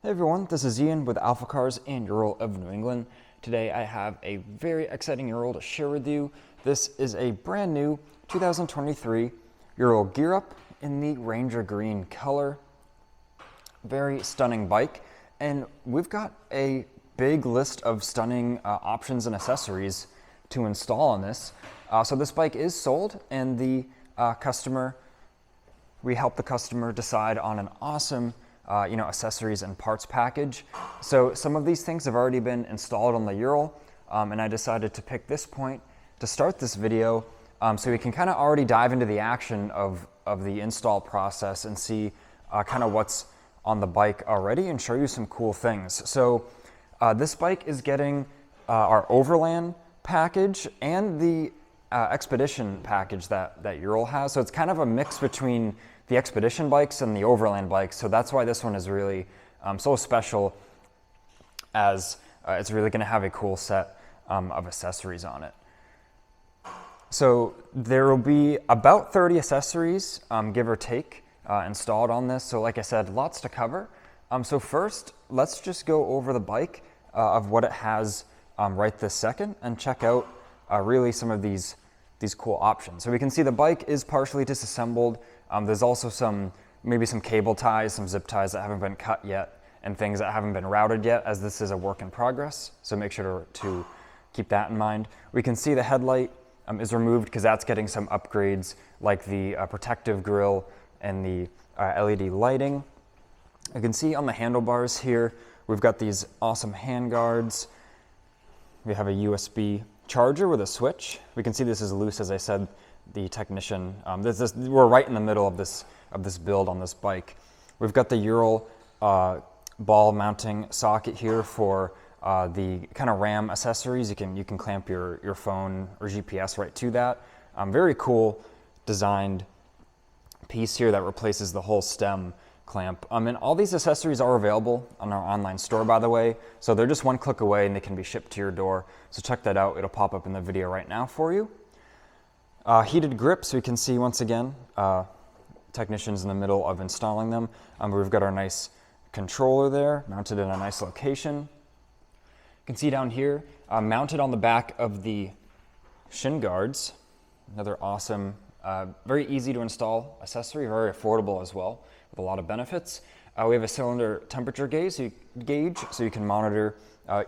Hey everyone, this is Ian with AlphaCars and Ural of New England. Today I have a very exciting Ural to share with you. This is a brand new 2023 Ural Gear Up in the Ranger Green color. Very stunning bike, and we've got a big list of stunning options and accessories to install on this. So this bike is sold, and the we help the customer decide on an awesome accessories and parts package. So some of these things have already been installed on the Ural, and I decided to pick this point to start this video so we can kind of already dive into the action of the install process and see kind of what's on the bike already and show you some cool things. So this bike is getting our Overland package and the Expedition package that Ural has. So it's kind of a mix between the Expedition bikes and the Overland bikes. So that's why this one is really so special, as it's really going to have a cool set of accessories on it. So there will be about 30 accessories, give or take, installed on this. So like I said, lots to cover. So first, let's just go over the bike of what it has right this second and check out really some of these cool options. So we can see the bike is partially disassembled. There's also maybe some cable ties, some zip ties that haven't been cut yet, and things that haven't been routed yet, as this is a work in progress. So make sure to keep that in mind. We can see the headlight is removed because that's getting some upgrades, like the protective grille and the LED lighting. You can see on the handlebars here, we've got these awesome hand guards. We have a USB charger with a switch. We can see this is loose, as I said. The technician, we're right in the middle of this build on this bike. We've got the Ural ball mounting socket here for the kind of RAM accessories. You can clamp your phone or GPS right to that. Very cool designed piece here that replaces the whole stem clamp. And all these accessories are available on our online store, by the way. So they're just one click away and they can be shipped to your door. So check that out. It'll pop up in the video right now for you. Heated grips, we can see once again, technicians in the middle of installing them. We've got our nice controller there, mounted in a nice location. You can see down here, mounted on the back of the shin guards, another awesome, very easy to install accessory, very affordable as well, with a lot of benefits. We have a cylinder temperature gauge, so you can monitor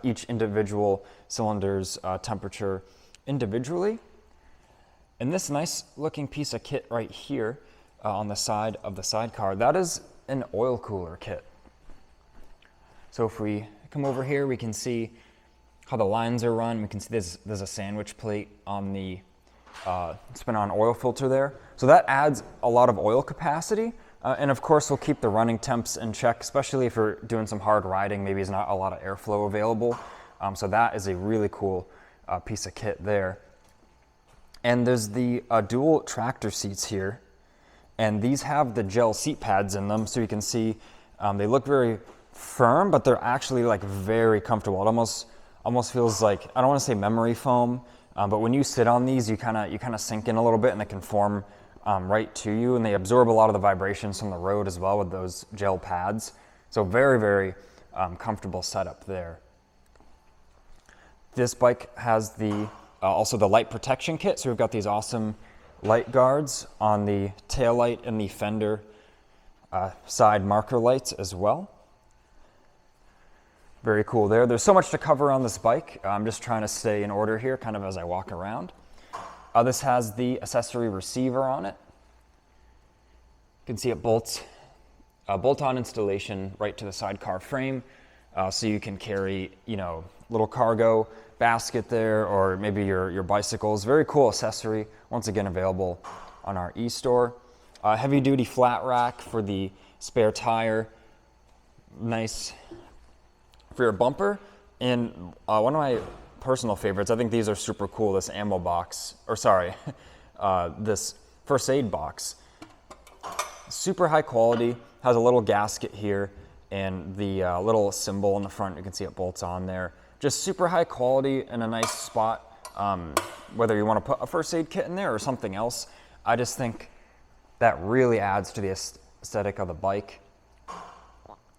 each individual cylinder's temperature individually. And this nice looking piece of kit right here on the side of the sidecar, that is an oil cooler kit. So if we come over here, we can see how the lines are run. We can see there's a sandwich plate on the spin-on oil filter there. So that adds a lot of oil capacity. And of course, we'll keep the running temps in check, especially if you're doing some hard riding. Maybe there's not a lot of airflow available. So that is a really cool piece of kit there. And there's the dual tractor seats here, and these have the gel seat pads in them, so you can see they look very firm, but they're actually like very comfortable. It almost feels like, I don't want to say memory foam, but when you sit on these, you kind of sink in a little bit, and they can form right to you, and they absorb a lot of the vibrations from the road as well with those gel pads. So very, very comfortable setup there. This bike has also the light protection kit. So we've got these awesome light guards on the tail light and the fender side marker lights as well. Very cool there. There's so much to cover on this bike. I'm just trying to stay in order here kind of as I walk around. This has the accessory receiver on it. You can see it bolts, bolt-on installation right to the sidecar frame. So you can carry, little cargo basket there, or maybe your bicycles. Very cool accessory, once again available on our e-store. Heavy duty flat rack for the spare tire, nice for your bumper. And one of my personal favorites, I think these are super cool, this ammo box, this first aid box. Super high quality, has a little gasket here, and the little symbol on the front, you can see it bolts on there. Just super high quality in a nice spot, whether you want to put a first aid kit in there or something else. I just think that really adds to the aesthetic of the bike.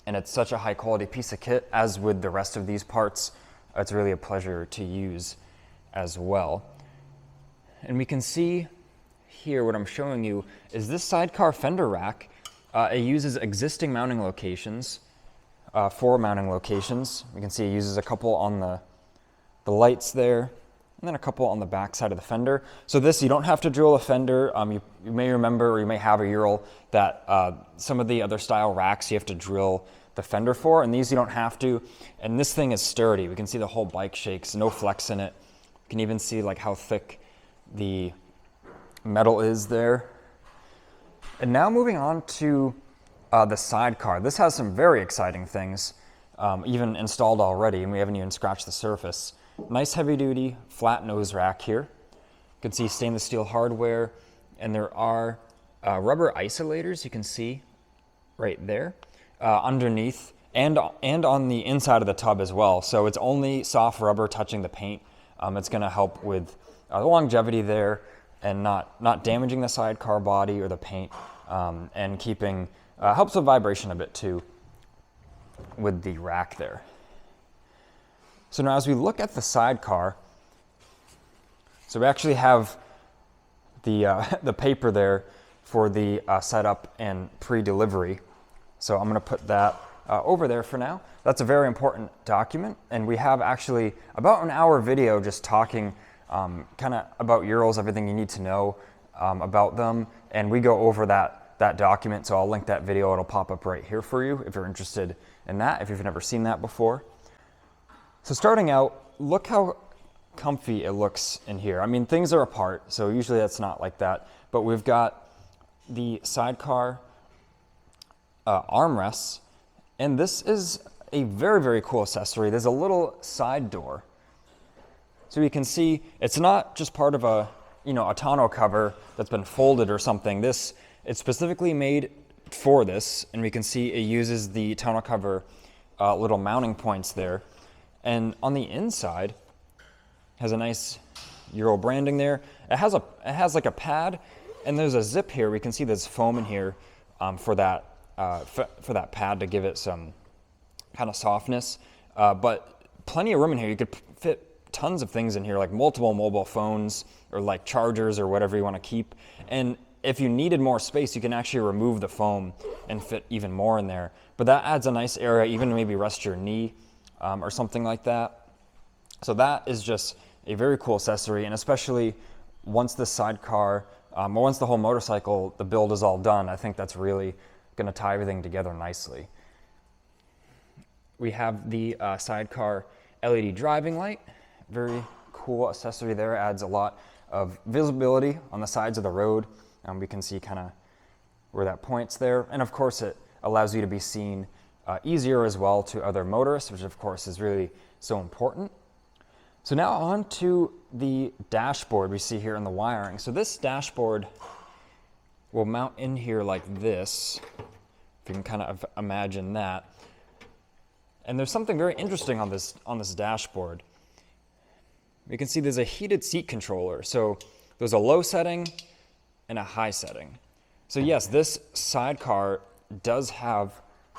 and it's such a high quality piece of kit, as with the rest of these parts. It's really a pleasure to use as well. And we can see here what I'm showing you is this sidecar fender rack. It uses existing mounting locations, 4 mounting locations. We can see it uses a couple on the lights there, and then a couple on the back side of the fender. So this, you don't have to drill a fender. You may remember, or you may have a Ural, that some of the other style racks you have to drill the fender for, and these you don't have to. And this thing is sturdy. We can see the whole bike shakes, no flex in it. You can even see like how thick the metal is there. And now moving on to the sidecar. This has some very exciting things, even installed already, and we haven't even scratched the surface. Nice heavy duty flat nose rack here. You can see stainless steel hardware, and there are rubber isolators you can see right there underneath and on the inside of the tub as well. So it's only soft rubber touching the paint. It's going to help with the longevity there and not damaging the sidecar body or the paint, and keeping helps with vibration a bit too with the rack there. So now as we look at the sidecar, so we actually have the paper there for the setup and pre-delivery. So I'm going to put that over there for now. That's a very important document, and we have actually about an hour video just talking kind of about Urals, everything you need to know about them, and we go over that document. So I'll link that video. It'll pop up right here for you if you're interested in that, if you've never seen that before. So starting out, look how comfy it looks in here. I mean, things are apart, so usually that's not like that, but we've got the sidecar armrests, and this is a very, very cool accessory. There's a little side door. So you can see it's not just part of a tonneau cover that's been folded or something. It's specifically made for this, and we can see it uses the tonneau cover little mounting points there. And on the inside, has a nice Ural branding there. It has like a pad, and there's a zip here. We can see there's foam in here for that pad to give it some kind of softness. But plenty of room in here. You could fit tons of things in here, like multiple mobile phones or like chargers or whatever you want to keep. And if you needed more space, you can actually remove the foam and fit even more in there. But that adds a nice area, even to maybe rest your knee or something like that. So that is just a very cool accessory, and especially once the sidecar, or once the whole motorcycle, the build is all done, I think that's really going to tie everything together nicely. We have the sidecar LED driving light. Very cool accessory there. Adds a lot of visibility on the sides of the road. We can see kind of where that points there. And of course, it allows you to be seen easier as well to other motorists, which of course is really so important. So now on to the dashboard we see here in the wiring. So this dashboard will mount in here like this, if you can kind of imagine that. And there's something very interesting on this dashboard. We can see there's a heated seat controller. So there's a low setting and a high setting. So yes, this sidecar does have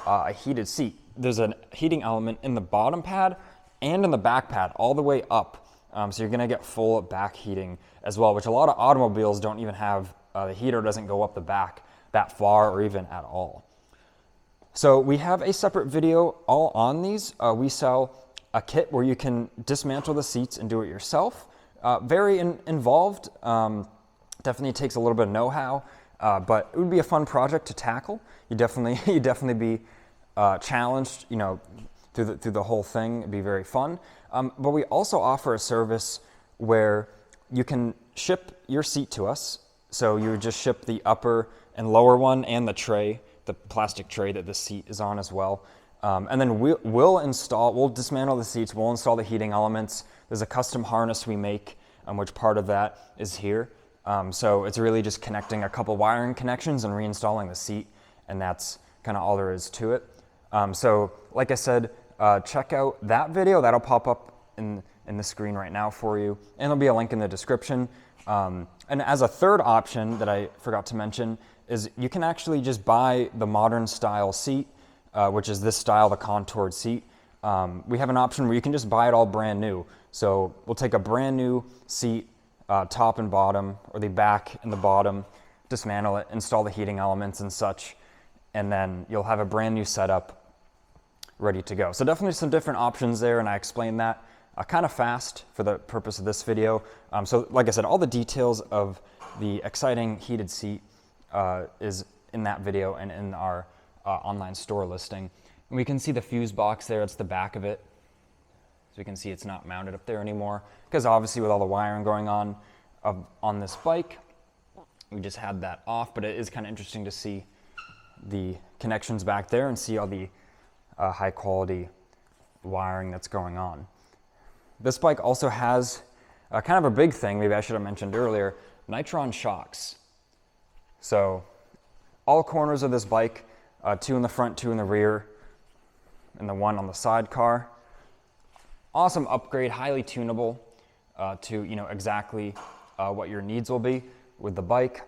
a heated seat. There's a heating element in the bottom pad and in the back pad all the way up. So you're gonna get full back heating as well, which a lot of automobiles don't even have. The heater doesn't go up the back that far or even at all. So we have a separate video all on these. We sell a kit where you can dismantle the seats and do it yourself. Very involved. Definitely takes a little bit of know-how, but it would be a fun project to tackle. You definitely be challenged, through the whole thing. It'd be very fun. But we also offer a service where you can ship your seat to us. So you would just ship the upper and lower one and the tray, the plastic tray that the seat is on as well. And then we'll dismantle the seats, we'll install the heating elements. There's a custom harness we make, which part of that is here. So it's really just connecting a couple wiring connections and reinstalling the seat, and that's kind of all there is to it. So like I said, check out that video. That'll pop up in the screen right now for you, and there'll be a link in the description. And as a third option that I forgot to mention is you can actually just buy the modern style seat which is this style, the contoured seat. We have an option where you can just buy it all brand new. So we'll take a brand new seat, top and bottom, or the back and the bottom, dismantle it, install the heating elements and such, and then you'll have a brand new setup ready to go. So definitely some different options there, and I explained that kind of fast for the purpose of this video. So like I said, all the details of the exciting heated seat is in that video and in our online store listing. And we can see the fuse box there, it's the back of it. So we can see it's not mounted up there anymore, because obviously with all the wiring going on this bike, we just had that off, but it is kind of interesting to see the connections back there and see all the high quality wiring that's going on. This bike also has kind of a big thing, maybe I should have mentioned earlier, nitron shocks. So all corners of this bike, 2 in the front, 2 in the rear, and the 1 on the sidecar. Awesome upgrade, highly tunable to exactly what your needs will be with the bike.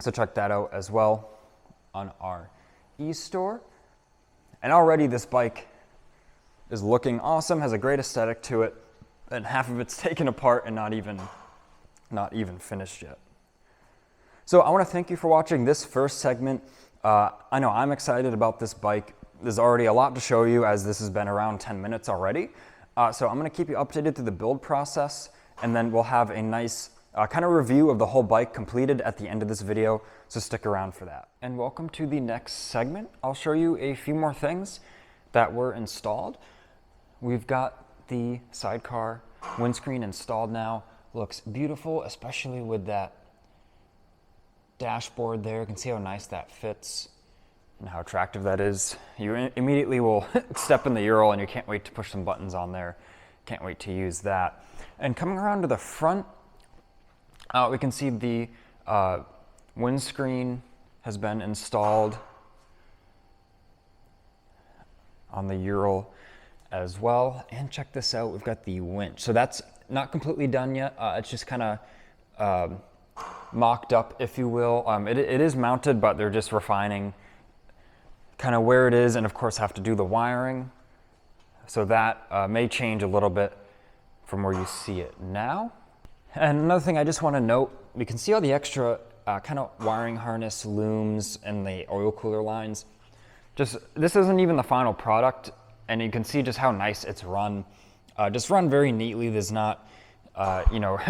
So check that out as well on our e-store. And already this bike is looking awesome, has a great aesthetic to it, and half of it's taken apart and not even finished yet. So I want to thank you for watching this first segment. I know I'm excited about this bike. There's already a lot to show you, as this has been around 10 minutes already. So I'm going to keep you updated through the build process, and then we'll have a nice kind of review of the whole bike completed at the end of this video, so stick around for that. And welcome to the next segment. I'll show you a few more things that were installed. We've got the sidecar windscreen installed now. Looks beautiful, especially with that dashboard there. You can see how nice that fits and how attractive that is. You immediately will step in the Ural and you can't wait to push some buttons on there. Can't wait to use that. And coming around to the front, we can see the windscreen has been installed on the Ural as well. And check this out, we've got the winch. So that's not completely done yet. It's just kind of mocked up, if you will. It is mounted, but they're just refining kind of where it is, and of course have to do the wiring. So that may change a little bit from where you see it now. And another thing I just want to note, we can see all the extra kind of wiring harness looms and the oil cooler lines. This isn't even the final product, and you can see just how nice it's run. Just run very neatly. There's not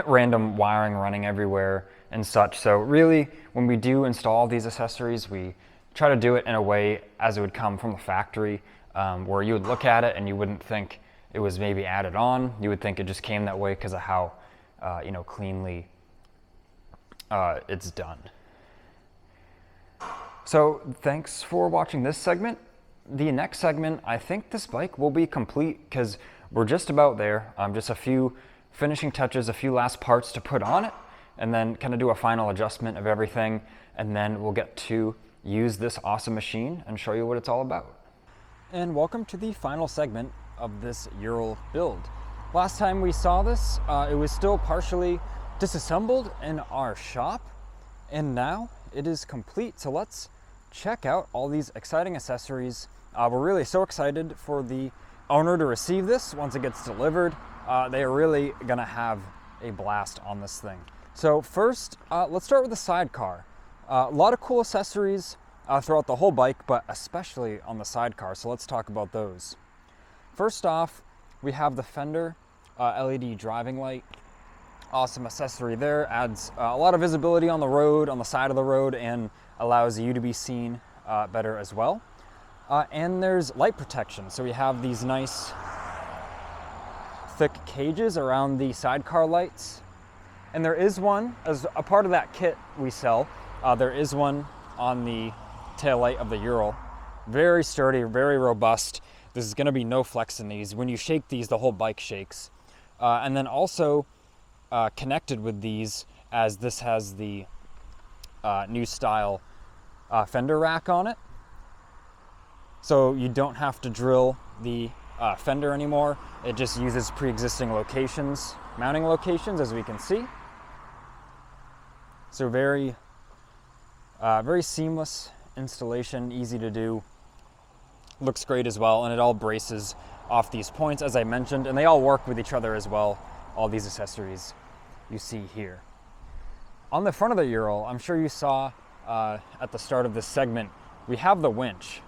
random wiring running everywhere and such. So really, when we do install these accessories, we try to do it in a way as it would come from the factory, where you would look at it and you wouldn't think it was maybe added on. You would think it just came that way because of how cleanly it's done. So thanks for watching this segment. The next segment, I think this bike will be complete because we're just about there. Just a few finishing touches, a few last parts to put on it, and then kind of do a final adjustment of everything, and then we'll get to use this awesome machine and show you what it's all about. And welcome to the final segment of this Ural build. Last time we saw this, it was still partially disassembled in our shop, and now it is complete. So let's check out all these exciting accessories. We're really so excited for the owner to receive this once it gets delivered. They are really gonna have a blast on this thing. So first, let's start with the sidecar. A lot of cool accessories throughout the whole bike, but especially on the sidecar, so let's talk about those. First off, we have the fender LED driving light. Awesome accessory there, adds a lot of visibility on the road, on the side of the road, and allows you to be seen better as well. And there's light protection, so we have these nice thick cages around the sidecar lights. And there is one, as a part of that kit we sell, there is one on the tail light of the Ural. Very sturdy, very robust. There's gonna be no flex in these. When you shake these, the whole bike shakes. And then also connected with these, as this has the new style fender rack on it. So you don't have to drill the fender anymore. It just uses pre-existing locations, mounting locations, as we can see. So very seamless installation, easy to do. looks great as well, and it all braces off these points, as I mentioned, and they all work with each other as well, all these accessories you see here. On the front of the Ural, I'm sure you saw at the start of this segment, we have the winch.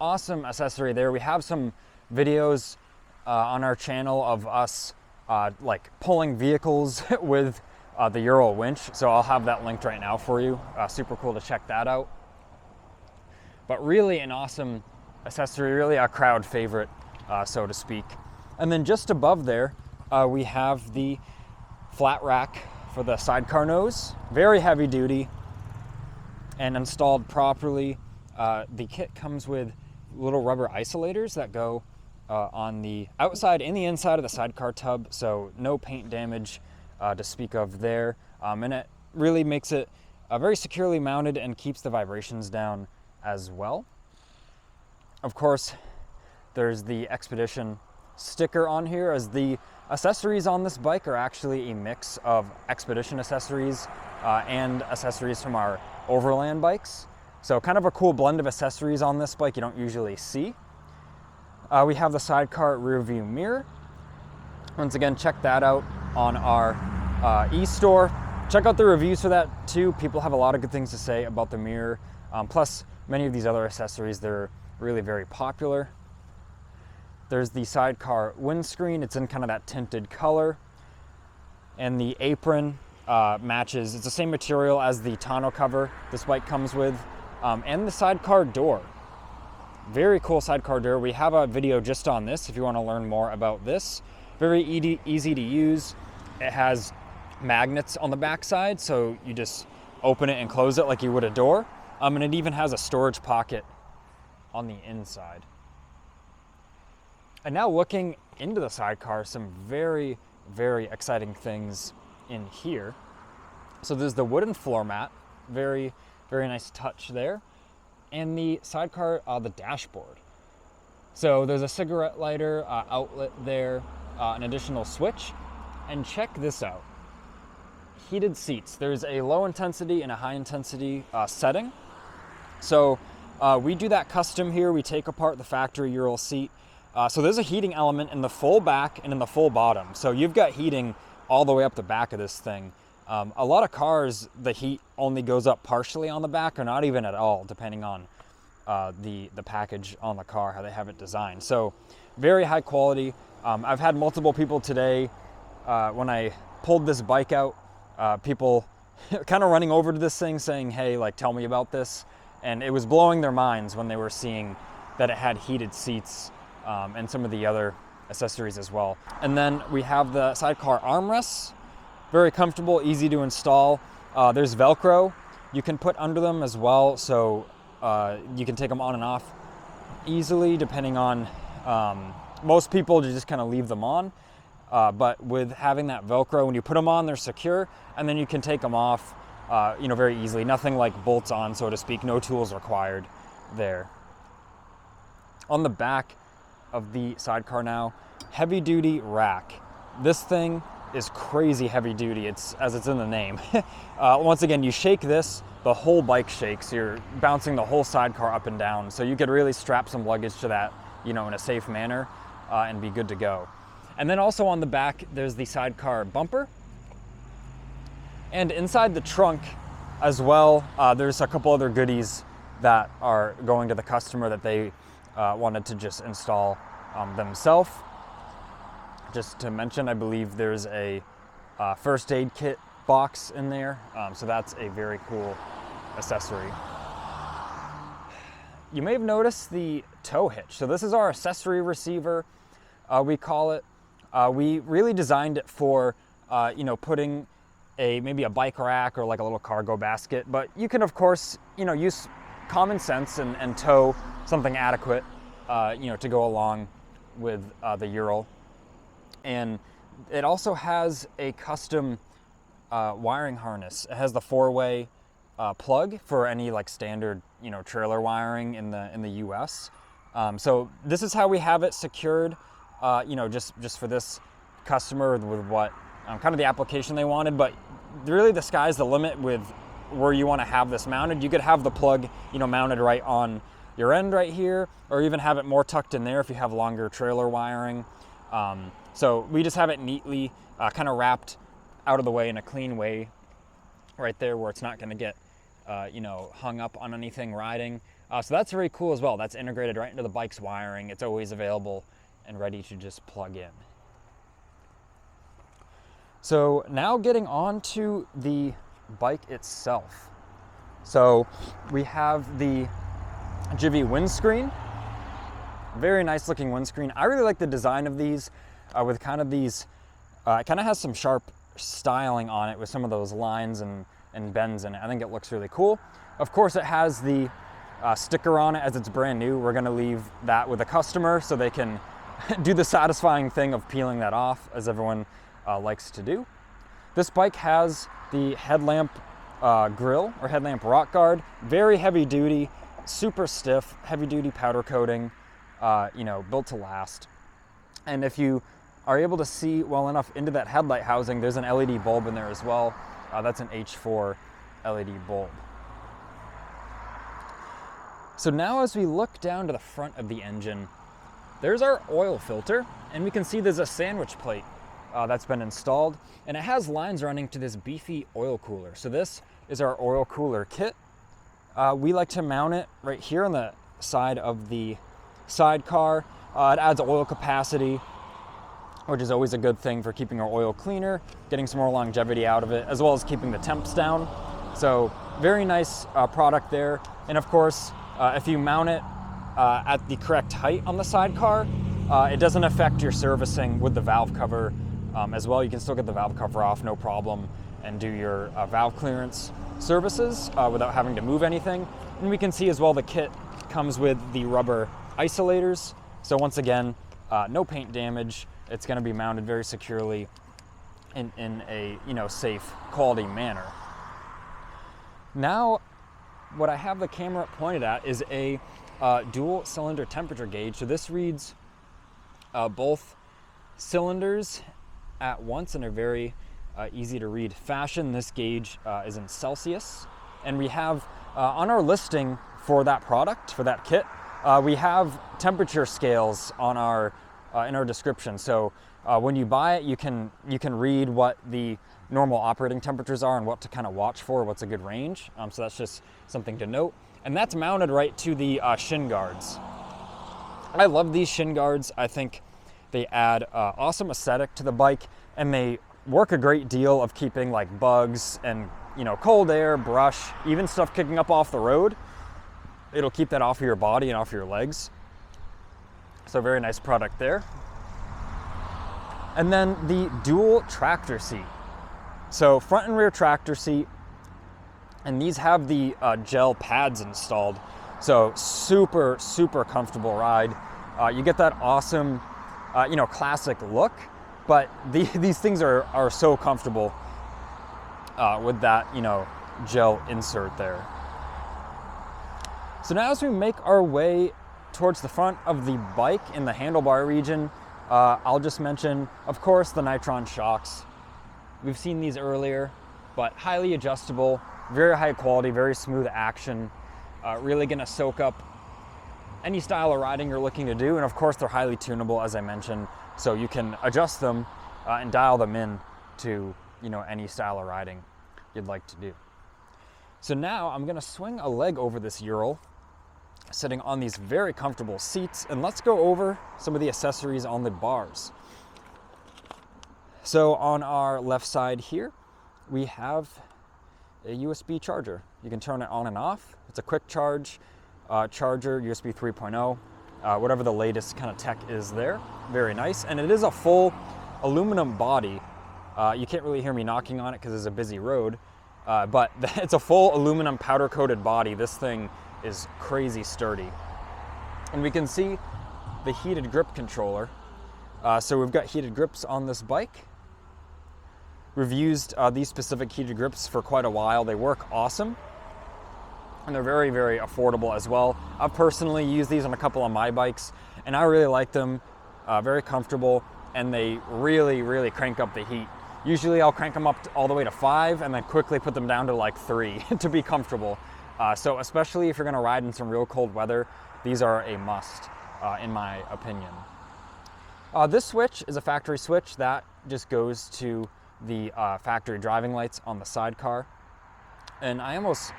Awesome accessory there. We have some videos on our channel of us like pulling vehicles with the Ural winch, so I'll have that linked right now for you. Super cool to check that out. But really an awesome accessory, really a crowd favorite, so to speak. And then just above there, we have the flat rack for the sidecar nose. Very heavy duty and installed properly. The kit comes with little rubber isolators that go on the outside and the inside of the sidecar tub, so no paint damage to speak of there. And it really makes it very securely mounted and keeps the vibrations down as well. Of course, there's the Expedition sticker on here, as the accessories on this bike are actually a mix of Expedition accessories and accessories from our Overland bikes. So kind of a cool blend of accessories on this bike you don't usually see. We have the sidecar rear view mirror. Once again, check that out on our e-store. Check out the reviews for that too. People have a lot of good things to say about the mirror. Plus many of these other accessories, they're really very popular. There's the sidecar windscreen. It's in kind of that tinted color. And the apron matches, it's the same material as the tonneau cover this bike comes with. And the sidecar door. Very cool sidecar door. We have a video just on this if you want to learn more about this. Very easy to use. It has magnets on the back side, so you just open it and close it like you would a door. And it even has a storage pocket on the inside. And now looking into the sidecar, some very, very exciting things in here. So there's the wooden floor mat, very, very nice touch there. And the sidecar, the dashboard. So there's a cigarette lighter outlet there, an additional switch. And check this out. Heated seats. There's a low intensity and a high intensity setting. So we do that custom here. We take apart the factory Ural seat. So there's a heating element in the full back and in the full bottom. So you've got heating all the way up the back of this thing. A lot of cars, the heat only goes up partially on the back or not even at all, depending on the package on the car, how they have it designed. So very high quality. I've had multiple people today, when I pulled this bike out, people kind of running over to this thing saying, hey, like, tell me about this. And it was blowing their minds when they were seeing that it had heated seats and some of the other accessories as well. And then we have the sidecar armrests. Very comfortable, easy to install. There's Velcro you can put under them as well, so you can take them on and off easily depending on, most people just kind of leave them on, but with having that Velcro, when you put them on, they're secure, and then you can take them off very easily. Nothing like bolts on, so to speak, no tools required there. On the back of the sidecar now, heavy duty rack. This thing is crazy heavy duty, it's in the name. Once again, you shake this, the whole bike shakes. You're bouncing the whole sidecar up and down, so you could really strap some luggage to that, in a safe manner and be good to go. And then also on the back, there's the sidecar bumper. And inside the trunk as well, there's a couple other goodies that are going to the customer that they wanted to just install themselves. Just to mention, I believe there's a first aid kit box in there, so that's a very cool accessory. You may have noticed the tow hitch. So this is our accessory receiver, we call it. We really designed it for putting maybe a bike rack or like a little cargo basket, but you can of course use common sense and tow something adequate to go along with the Ural. And it also has a custom wiring harness. It has the 4-way plug for any like standard trailer wiring in the US. So this is how we have it secured, just for this customer with what kind of the application they wanted. But really the sky's the limit with where you want to have this mounted. You could have the plug mounted right on your end right here, or even have it more tucked in there if you have longer trailer wiring. So we just have it neatly kind of wrapped out of the way in a clean way right there where it's not going to get hung up on anything riding. So that's very cool as well. That's integrated right into the bike's wiring. It's always available and ready to just plug in. So now getting on to the bike itself. So we have the Jivvy windscreen. Very nice looking windscreen. I really like the design of these with kind of these, it kind of has some sharp styling on it with some of those lines and bends in it. I think it looks really cool. Of course, it has the sticker on it as it's brand new. We're gonna leave that with a customer so they can do the satisfying thing of peeling that off, as everyone likes to do. This bike has the headlamp grill or headlamp rock guard. Very heavy duty, super stiff, heavy duty powder coating, built to last. And if you are able to see well enough into that headlight housing, there's an LED bulb in there as well. That's an H4 LED bulb. So now as we look down to the front of the engine, there's our oil filter, and we can see there's a sandwich plate that's been installed, and it has lines running to this beefy oil cooler. So this is our oil cooler kit. We like to mount it right here on the side of the sidecar. It adds oil capacity, which is always a good thing for keeping our oil cleaner, getting some more longevity out of it, as well as keeping the temps down. So very nice product there. And of course, if you mount it at the correct height on the sidecar, it doesn't affect your servicing with the valve cover as well. You can still get the valve cover off, no problem, and do your valve clearance services without having to move anything. And we can see as well the kit comes with the rubber isolators. So once again, no paint damage. It's going to be mounted very securely in a safe, quality manner. Now, what I have the camera pointed at is a dual cylinder temperature gauge. So this reads both cylinders at once in a very easy to read fashion. This gauge is in Celsius, and we have on our listing for that product, for that kit, we have temperature scales on our in our description. So when you buy it, you can read what the normal operating temperatures are and what to kind of watch for, what's a good range. So that's just something to note. And that's mounted right to the shin guards. I love these shin guards. I think they add awesome aesthetic to the bike, and they work a great deal of keeping like bugs and cold air, brush, even stuff kicking up off the road. It'll keep that off of your body and off your legs. So very nice product there. And then the dual tractor seat. So front and rear tractor seat, and these have the gel pads installed. So super, super comfortable ride. You get that awesome, classic look, but these things are so comfortable with that, gel insert there. So now as we make our way towards the front of the bike in the handlebar region, I'll just mention, of course, the Nitron shocks. We've seen these earlier, but highly adjustable, very high quality, very smooth action, really gonna soak up any style of riding you're looking to do. And of course, they're highly tunable, as I mentioned, so you can adjust them and dial them in to any style of riding you'd like to do. So now I'm gonna swing a leg over this Ural, sitting on these very comfortable seats, and let's go over some of the accessories on the bars. So on our left side here, we have a USB charger. You can turn it on and off. It's a quick charge charger, USB 3.0, whatever the latest kind of tech is there. Very nice. And it is a full aluminum body. You can't really hear me knocking on it because it's a busy road, but it's a full aluminum powder coated body. This thing is crazy sturdy. And we can see the heated grip controller. So we've got heated grips on this bike. We've used these specific heated grips for quite a while. They work awesome, and they're very, very affordable as well. I've personally used these on a couple of my bikes, and I really like them. Very comfortable, and they really, really crank up the heat. Usually I'll crank them up all the way to 5 and then quickly put them down to like 3 to be comfortable. So especially if you're going to ride in some real cold weather, these are a must, in my opinion. This switch is a factory switch that just goes to the factory driving lights on the sidecar. And I almost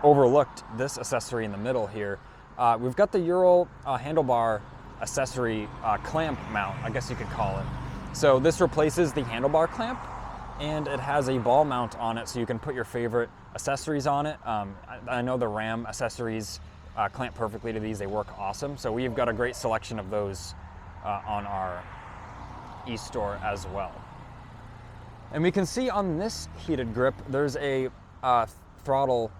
overlooked this accessory in the middle here. We've got the Ural handlebar accessory clamp mount, I guess you could call it. So this replaces the handlebar clamp, and it has a ball mount on it so you can put your favorite accessories on it. I know the Ram accessories clamp perfectly to these. They work awesome. So we've got a great selection of those on our e-store as well. And we can see on this heated grip, there's a throttle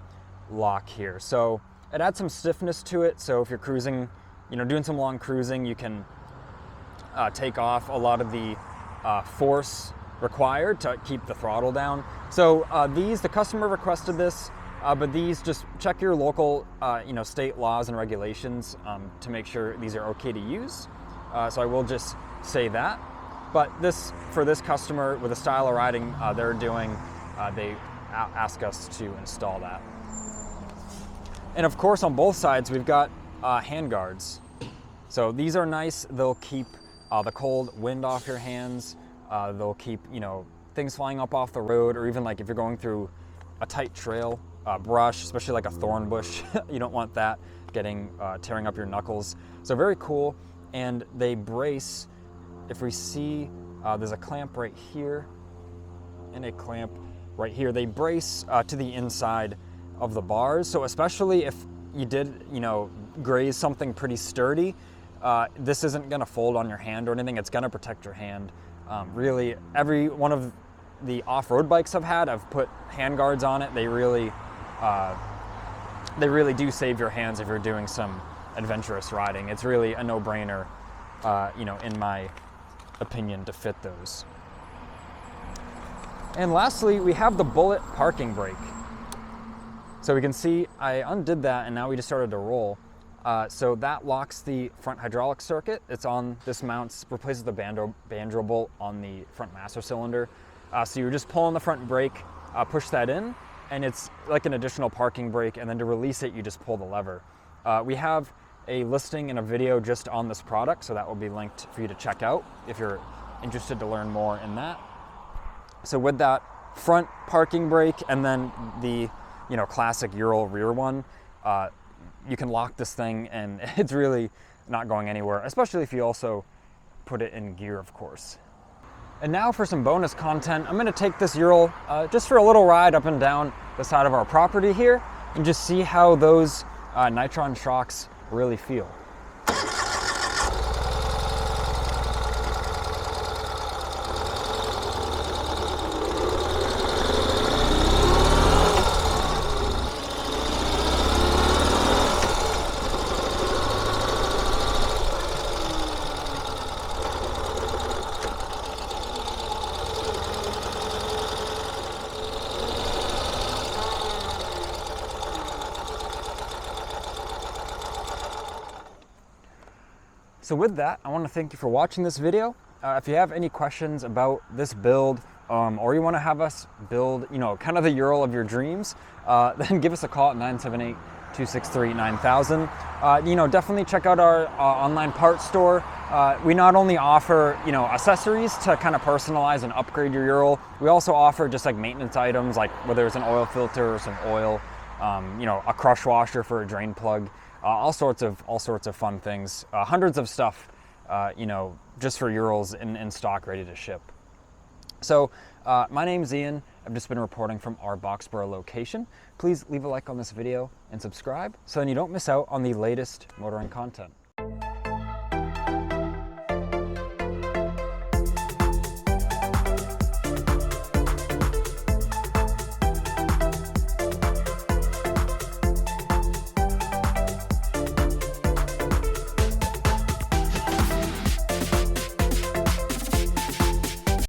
lock here. So it adds some stiffness to it. So if you're cruising, doing some long cruising, you can take off a lot of the force required to keep the throttle down. So the customer requested this, but these, just check your local, state laws and regulations to make sure these are okay to use. So I will just say that. But for this customer, with the style of riding they're doing, they ask us to install that. And of course, on both sides, we've got hand guards. So these are nice. They'll keep the cold wind off your hands. They'll keep, things flying up off the road, or even like if you're going through a tight trail, brush, especially like a thorn bush, you don't want that tearing up your knuckles. So very cool. And they brace. If we see, there's a clamp right here and a clamp right here. They brace to the inside of the bars. So especially if you did, graze something pretty sturdy, this isn't gonna fold on your hand or anything. It's gonna protect your hand. Really, every one of the off-road bikes I've had, I've put hand guards on it. They really do save your hands if you're doing some adventurous riding. It's really a no-brainer, in my opinion, to fit those. And lastly, we have the Bullet parking brake. So we can see I undid that, and now we just started to roll. So that locks the front hydraulic circuit. It's on this mount, replaces the banjo bolt on the front master cylinder. So you're just pulling the front brake, push that in, and it's like an additional parking brake, and then to release it, you just pull the lever. We have a listing and a video just on this product, so that will be linked for you to check out if you're interested to learn more in that. So with that front parking brake and then the classic Ural rear one, you can lock this thing and it's really not going anywhere, especially if you also put it in gear, of course. And now for some bonus content, I'm going to take this Ural just for a little ride up and down the side of our property here and just see how those nitron shocks really feel. So with that, I want to thank you for watching this video. If you have any questions about this build, or you want to have us build, kind of the Ural of your dreams, then give us a call at 978-263-9000. Definitely check out our online parts store. We not only offer, accessories to kind of personalize and upgrade your Ural, we also offer just like maintenance items, like whether it's an oil filter or some oil, a crush washer for a drain plug. All sorts of fun things. Hundreds of stuff, just for Urals in stock, ready to ship. So my name's Ian. I've just been reporting from our Boxborough location. Please leave a like on this video and subscribe so then you don't miss out on the latest motoring content.